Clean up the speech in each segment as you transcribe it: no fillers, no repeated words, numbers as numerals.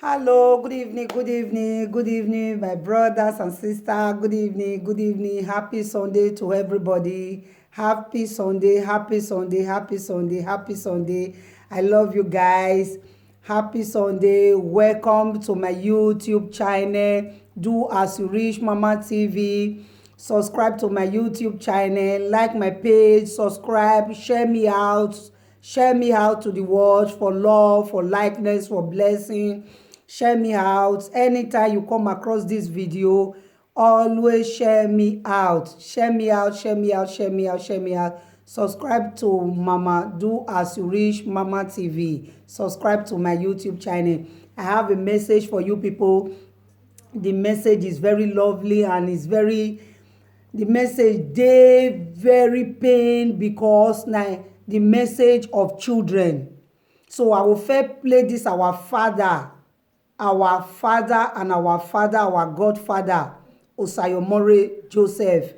Hello, good evening, good evening, good evening, my brothers and sisters. Good evening, good evening. Happy Sunday to everybody. Happy Sunday, happy Sunday, happy Sunday, happy Sunday. I love you guys. Happy Sunday. Welcome to my YouTube channel. Do as you reach Mama TV. Subscribe to my YouTube channel. Like my page. Subscribe. Share me out to the world for love, for likeness, for blessing. Share me out anytime you come across this video. Always share me out. Share me out, share me out, share me out, share me out. Subscribe to Mama Do As You Reach Mama TV. Subscribe to my YouTube channel. I have a message for you people. The message is very lovely and it's very the message dey very pain because na the message of children. So I will first play this our father and our godfather Osayomore Joseph.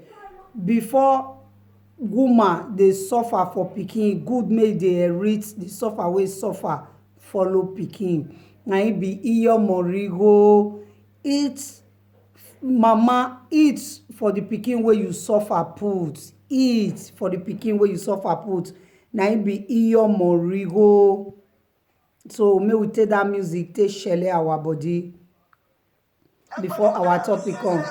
Before woman dey suffer for pikin, good make dey inherit the suffer wey suffer follow pikin. Na im be Iyomorigo. Eat mama, eat for the pikin wey you suffer put. Eat for the pikin wey you suffer put. Na im be Iyomorigo. So may we take that music, take shele our body before our topic come.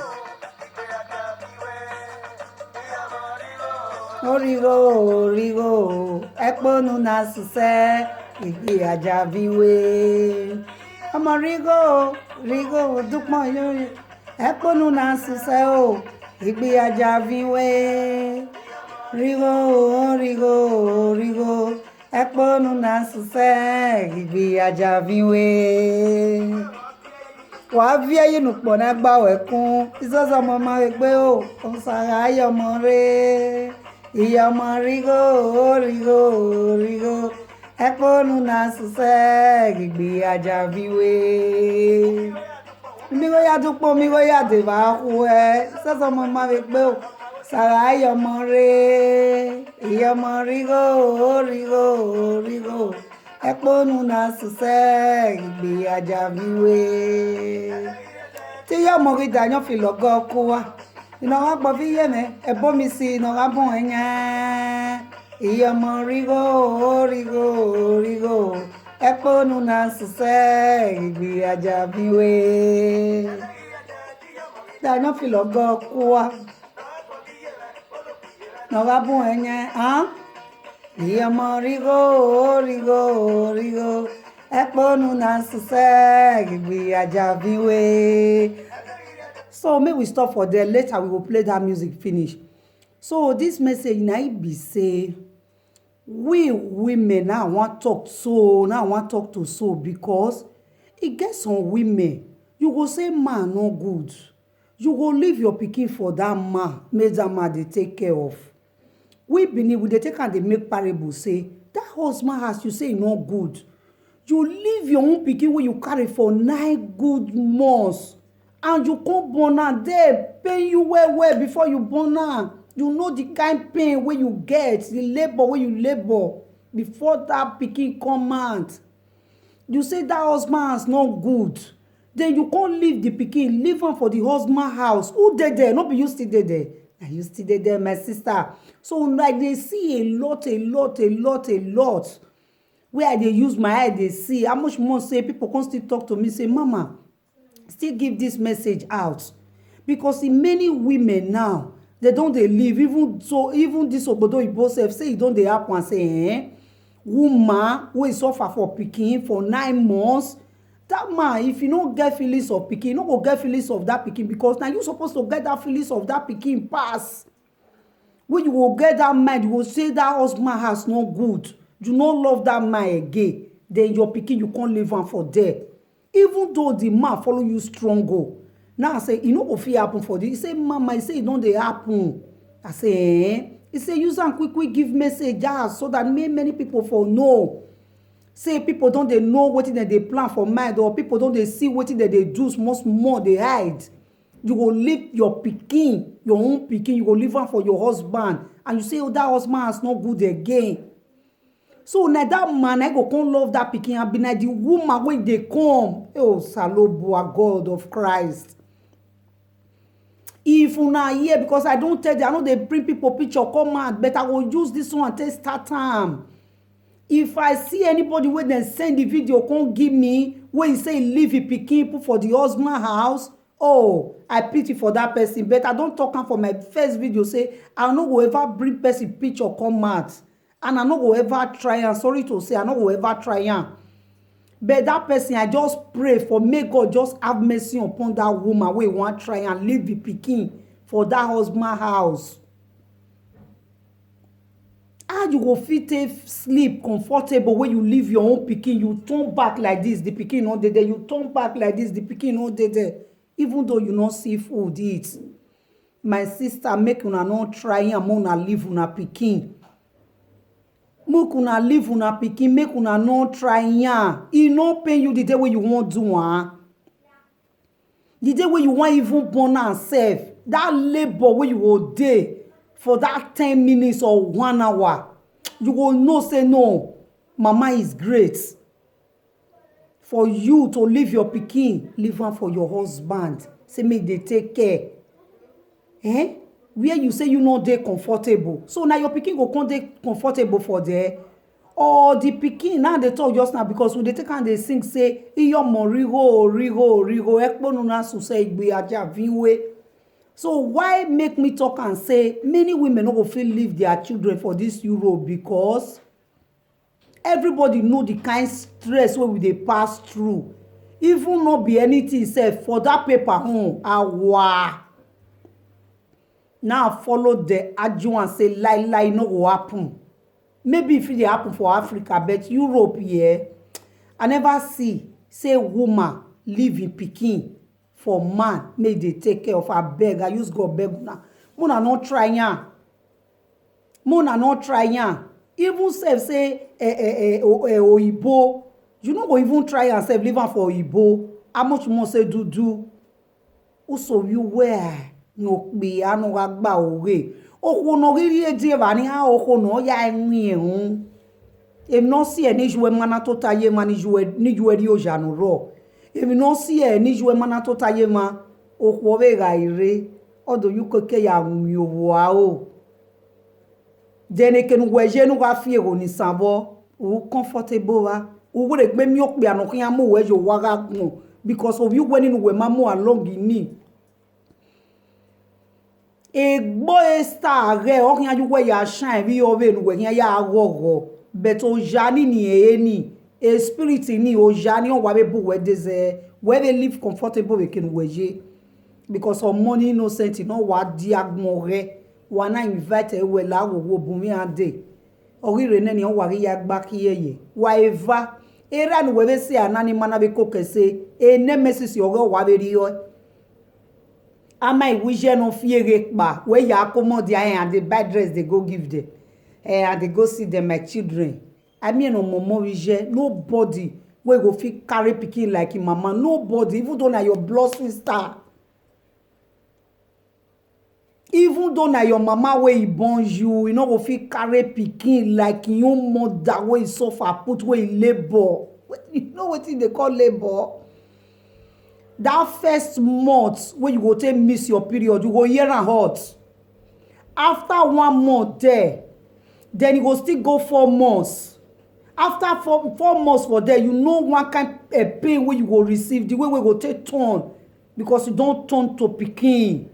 Origo, origo, ekponu na suse, igbe ajabiwe. Ọmọ rigo, rigo, dúpọ̀ yóò, ekponu na suse o, igbe ajabiwe. Rigo, rigo, rigo, ekponu na suse, igbe ajabiwe. Wàá bí ẹyí nùpọ̀ náà gbàwẹ̀ kún, ìsọ́sọ́ ọmọ ọmọ ẹgbẹ́ o, òǹsàrà ayọ̀mọ rẹ̀. Iyọmọ rigo, rigo, rigo, ekponu na suse, igbe ajabiwe. Migo ya dúpọ̀, migo ya dèbà kú ẹ, ìsọ́sọ́ ọmọ ọmọ ẹgbẹ́ o, sàrà ayọ̀mọ rẹ̀. Iyọmọ rigo, rigo, rigo, ekponu na suse, igbe ajabiwe. Tí yọmọ rí dàyàn fi lọ́gọ́ kú wa. Ìnáwó gbọ́ fi yé mi, ẹ̀bọ́ mi sí ìnáwó bùn ẹ̀yán. Iyọmọ rigo, rigo, rigo, ekponu na suse, igbe ajabiwe. Dàyàn fi lọ́gọ́ kú wa. Ìnáwó bùn ẹ̀yán. Iyọmọ rigo, rigo, rigo, ekponu na suse, igbe ajabiwe. So make we stop for there. Later we will play that music finish. So this message na it be say we women now want talk to so because e get some women you go say man no good. You go leave your pikin for that man, make that man dey take care of. We believe we dey take am dey make parable say that husband house you say e no good. You leave your own pikin wey you carry for 9 good months. And you come born am there pain you well before you born am. You know the kind pain wey you get, the labor wey you labor before that pikin come out. You say that husband house no good. Then you come leave the pikin, leave am for the husband house. Who dey there? No be you still dey there. Na you still dey there, my sister. So like dey see a lot wey I dey use my eye dey see. How much more say people come still talk to me say mama still give this message out because in many women now they don dey live even this obodo oyibo sef say e don dey happen say woman wey suffer for pikin for 9 months, that man if you no get feelings of pikin you no go get feelings of that pikin because na you suppose to get that feelings of that pikin pass. When you go get that mind you go say that husband house no good, you no love that man again, then your pikin you can't leave am for there. Even though the man follow you strong go. Now I say, e no go fit happen for this. He say, mama, he say, e don dey happen. I say, He say, use am quick give message out so that many people for know. Say people don dey know wetin dem dey plan for mind or people don dey see wetin dem dey do small dey hide. You go leave your pikin, your own pikin, you go leave am for your husband. And you say, oh, that husband is not good again. So na that man I go come love that pikin and be na the woman wey dey come. Oh, Saloboa, God of Christ. If una here, because I don't tell you, I know they bring people picture come out, but I will use this one and take start time. If I see anybody wey dem send the video come give me wey he say leave him pikin put for the husband house, oh, I pity for that person. But I don't talk am for my first video say I no go ever bring person picture come out, and I no go ever try am. Sorry to say, I no go ever try am. But that person, I just pray for may God just have mercy upon that woman wey wan try and leave the pikin for that husband house. How you go fit take sleep comfortable when you leave your own pikin, you turn back like this, the pikin no dey there, you turn back like this, the pikin no dey there, even though you no see food eat. My sister, make una no try am, una leave una pikin. Make una leave una pikin, make una no try am. E no pain you the day wey you wan do am. The day wey you wan even born am sef, that labor wey you go dey for that 10 minutes or 1 hour, you go know say no, mama is great. For you to leave your pikin, leave am for your husband, say make dey take care. Where you say you no dey comfortable, so now your pikin go come dey comfortable for there? Or the pikin now dey talk just now because we dey take am dey sing say iyomo rigo rigo rigo ekponu na suse igbe aja vinwe. So why make me talk and say many women no go fit leave their children for this Europe? Because everybody know the kind stress wey we dey pass through. Even no be anything sef for that paper awa. Now follow the argue and say lie no go happen. Maybe if it dey happen for Africa, but Europe here, I never see say woman leave im pikin for man make dey take care of her. Beg, I use God beg una. Muna no try am. Muna no try am. Even sef say Oyibo, you no go even try and sef leave am for Oyibo. How much more say do? Also you where no be anu agba owe. Oko no ri eje ba ni ha oko no ya enwi ehun. Em no si e ni juwe mana to taye ma ni juwe ri oja no ro. Em no si e ni juwe mana to taye ma oko we ga ire. Odo you koke ya nwi owo a o. Dene ke nu weje nu ga fi ero ni sanbo. O comfortable wa. O we gbe mi okpe anokin amu we jo wa ga gun because of you when we mamu along ni. Egbo star re o kan ajuwe ya shine bi ove nu we kan ya gogo but o jani ni eni a spirit ni o jani o wa be bu we deze where they live comfortable we can weje because of money innocent no wa diagbon re wa na invite we la wo bumi ade orire ne ni o wa ri ya gba kiyeye wa eva era nu we be se anani mana be kokese ene mesisi o wa be ri yo. Ama iwije no fiere pa where ya accommodate and the buy dress they go give them and they go see them my children. I mean no momo wije nobody wey go fit carry pikin like him mama, nobody, even though na your blood sister, even though na your mama wey he born you no go fit carry pikin like your own mother wey suffer put wey labor. You know wetin they call labor? That first month when you go take miss your period, you go hear am hot. After 1 month there, then you go still go 4 months. After 4 months for there, you know one kind of pain wey you go receive, the way we go take turn, because you don turn to pikin.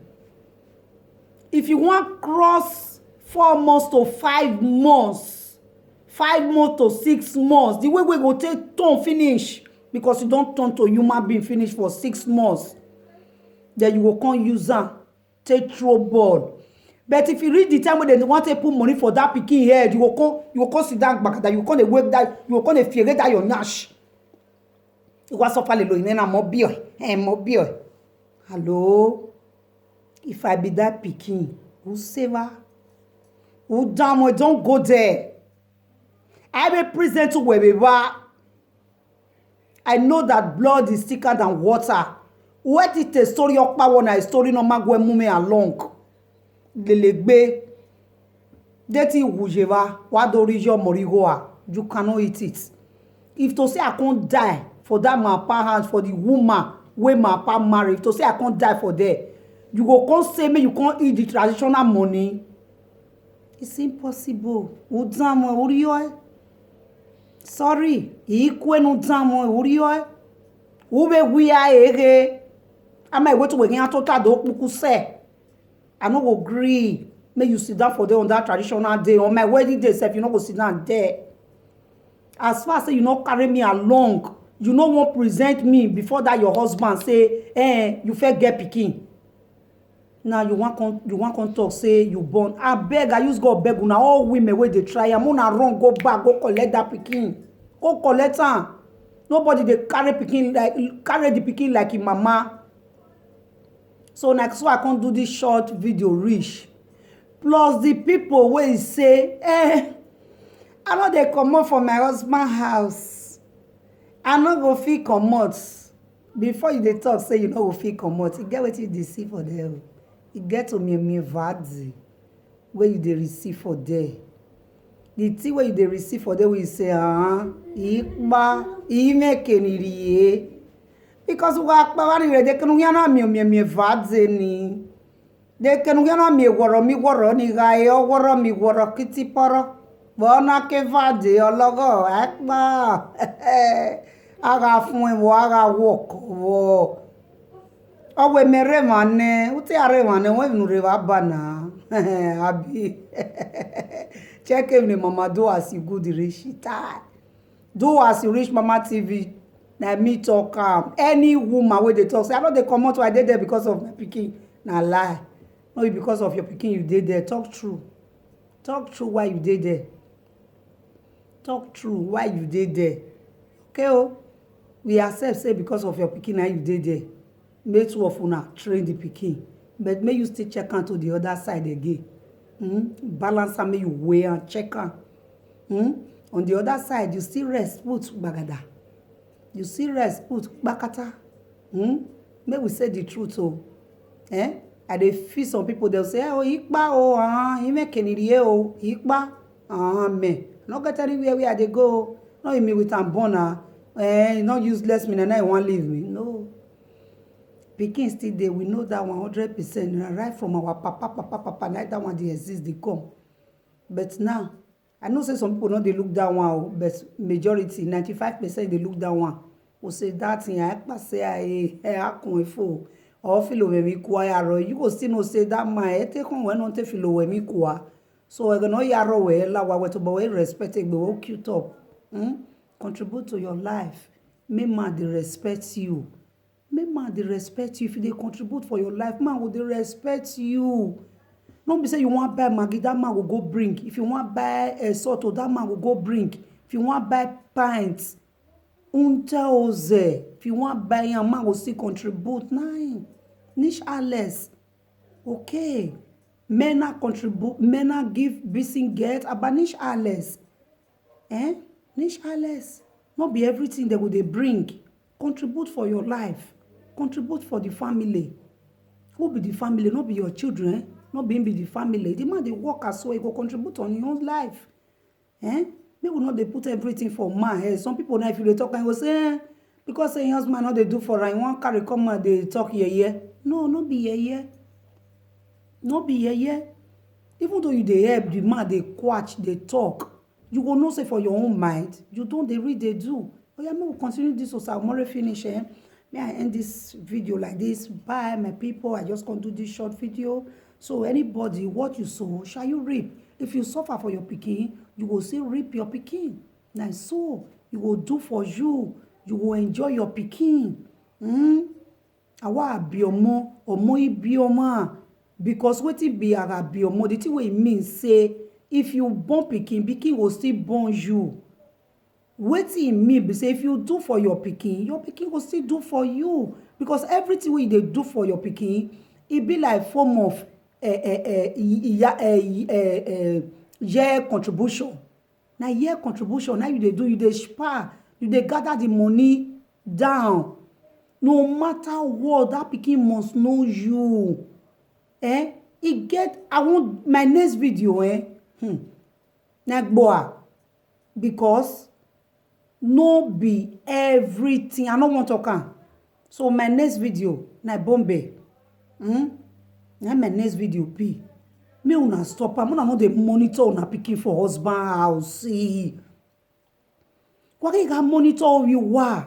If you wan cross 4 months to 5 months, 5 months to 6 months, the way we go take turn finish, because you don't turn to human being finish for 6 months, then you go come use am take throw ball. But if you reach the time when they want to put money for that pikin head, you go come sit down back, that you come dey wake that, you go come dey fear that your nash. You go suffer lelo in na mobile. Hello, if I be that pikin, who save her? Who damn, don't go there. I represent to wherever. I know that blood is thicker than water. What is the story of power na story no magwe mume along. Lelegbe. Deti wujeva wa dorijo morigoa. you cannot eat it. If to say I can't die for that my pa house, for the woman wey my pa marry, if to say I can't die for there, you go come say me you can't eat the traditional money. It's impossible. Udamo uriyo. Sorry, ikwe no udamo uriyo. Ube wiya ege. Ama go to we can total do puku say. I no go gree. Make you sit down for there on that traditional day. On my wedding day, self, you no go sit down there. As far as say you no carry me along, you no wan present me before that your husband say, you fit get pikin. Now you want come talk say you born. I beg, I use God beg una all women wey dey try am. Una run go back, go collect that pikin. Go collect am. Nobody dey carry the pikin like im mama. So I can't do this short video reach. Plus the people wey say, I no dey comot for my husband house. I no go fit comot. Before you dey talk say you no go fit comot, e get wetin you dey see for there. E get to me vadi wey you dey receive for there. The thing wey you dey receive for there wey you say, ikpa imekeniriye. Because wakpa wani re de kenu yana mi vadi ni. De kenu yana mi woro ni ga yo woro mi woro kitiporo. Bona ke vadi ologo akpa. Aga fun e wo aga work wo. Owe mere mane, uti are mane we nure wa bana. Abi. Check him mama do as you good reach time. Do as you reach Mama TV. Na me talk am. Any woman wey dey talk say I no dey comot why I dey there because of my pikin. Na lie. No because of your pikin you dey there. Talk true. Talk true why you dey there. Talk true why you dey there. Okay oh. We accept say because of your pikin na you dey there. Make two of una train the pikin. But may you still check am to the other side again. Balance am, make you weigh and check am. On the other side, you still rest put bagada. You still rest put bakata. May we say the truth oh. I dey feel some people they'll say, oh ikpa oh you make keniriye oh ikpa me. No get anywhere where they go. No me with am born not useless me and I won't leave me. No. Pikin still there, we know that 100%. Right from our papa, like that one they exist, they come. But now, I know say some people know they look that one, but majority, 95% they look that one. We say that thing, I say I come for or feel over me kwa you go still no say that my take on when on te feel over me kwa. So we're gonna yaro we la wa to be respected, be cute up. Contribute to your life. Make man they respect you. Make man they respect you. If they contribute for your life, man will they respect you. Don't be say you want buy Maggi, that man will go bring. If you want buy a salt, that man will go bring. If you want buy pints, if you want buy a man will still contribute. Nine. Niche alles. Okay. Men contribute, men give busy get, but niche alles. Niche alles. Not be everything they will they bring. Contribute for your life. Contribute for the family. Who be the family? Not be your children. Not be the family. The man they work as well. He go contribute on your own life. They will not they put everything for man. Some people now if you talk and go say, because say husband not they do for her. One carry come and they talk yeah. No, not be yeah. Not be yeah. Even though you they help the man, they quatch, they talk. You will not say for your own mind. You don't they read, they do. Oh yeah, me will continue this so I'll more finish. May I end this video like this? Bye, my people. I just gonna do this short video. So anybody, what you sow, shall you reap? If you suffer for your pikin, you will still reap your pikin. Now so you will do for you. You will enjoy your pikin. Awa biomo, omo bioma. Because what it be aga biomo, the thing wey mean say if you born pikin will still born you. Wetin mean be say if you do for your pikin go still do for you, because everything wey they do for your pikin, it be like form of year contribution. Now year contribution, now you they do, you they spar, you they gather the money down. No matter what, that pikin must know you. I want my next video. Nagboa. because no be everything. I don't want to come. So my next video, na Bombay. Na my next video be. Me una stop. I'm not the monitor una picking for husband house. See. What can you monitor you wa?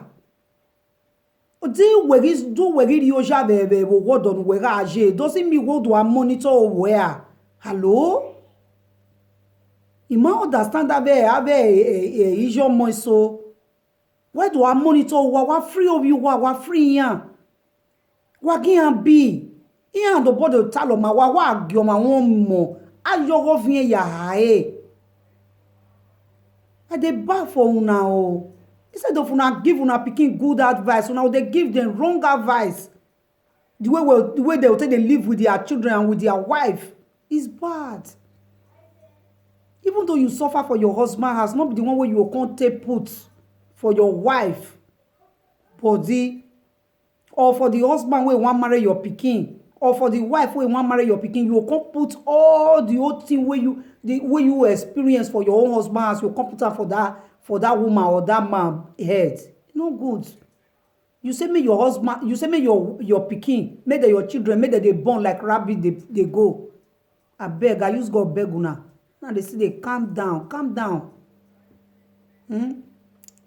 Do where is do where you have a word on where I doesn't mean go to a monitor where. Hello? You might understand that have a issue more so. Where do I monitor what free of you what free here? What can be? Here and the body tell my what you my one more. I your of here ya hae. I dey bad for una o. Instead of una give una picking good advice, una they give them wrong advice. The way they will take they live with their children and with their wife is bad. Even though you suffer for your husband has not be the one where you can't take put for your wife body, or for the husband where you want marry your pikin, or for the wife where you want marry your pikin, you can't put all the old thing where you experience for your own husband as your computer for that woman or that man head. No good. You say me your husband, you say me your pikin, make that your children, make that they born like rabbit they go. I beg, I use God beg una. Now they say they calm down.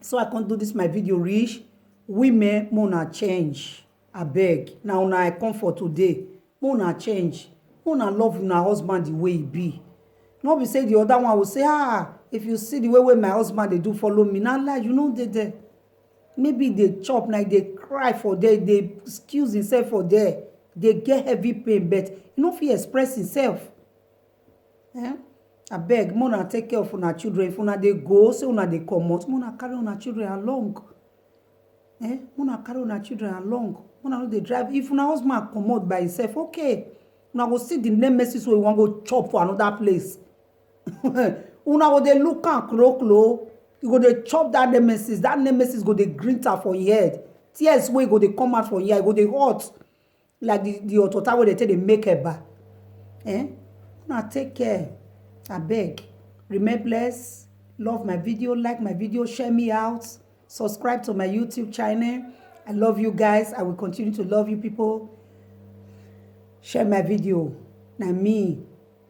So I can't do this my video reach. Women muna change. I beg. Now una I come for today. Muna change. Muna love una husband the way he be. Not be say the other one will say, if you see the way my husband they do follow me. Now like you know they maybe they chop like they cry for there, they excuse himself for there. They get heavy pain, but you know if he express himself. Yeah? I beg, muna take care of una children. If una they go, say una they come out, muna carry una children along. Muna carry una children along. Muna no they drive. If una husband come out by himself, okay. Una go see the nemesis where you want go chop for another place. Una go they look and clo. You go they chop that nemesis. That nemesis go they grinter for your head. Tears way go they come out for your go they hot. Like the otota where they take they make a bar. Una take care. I beg. Remain blessed. Love my video. Like my video. Share me out. Subscribe to my YouTube channel. I love you guys. I will continue to love you people. Share my video. Now me.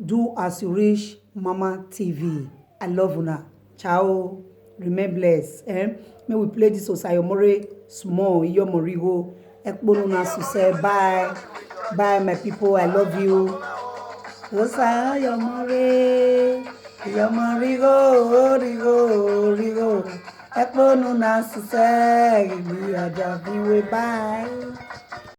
Do as you wish. Mama TV. I love una. Ciao. Remain blessed. May we play this Osayomore small. Iyo morigo. Ekbonuna suse. Bye. Bye my people. I love you. Osayomore, rigo. Ekbonuna suse. Bye.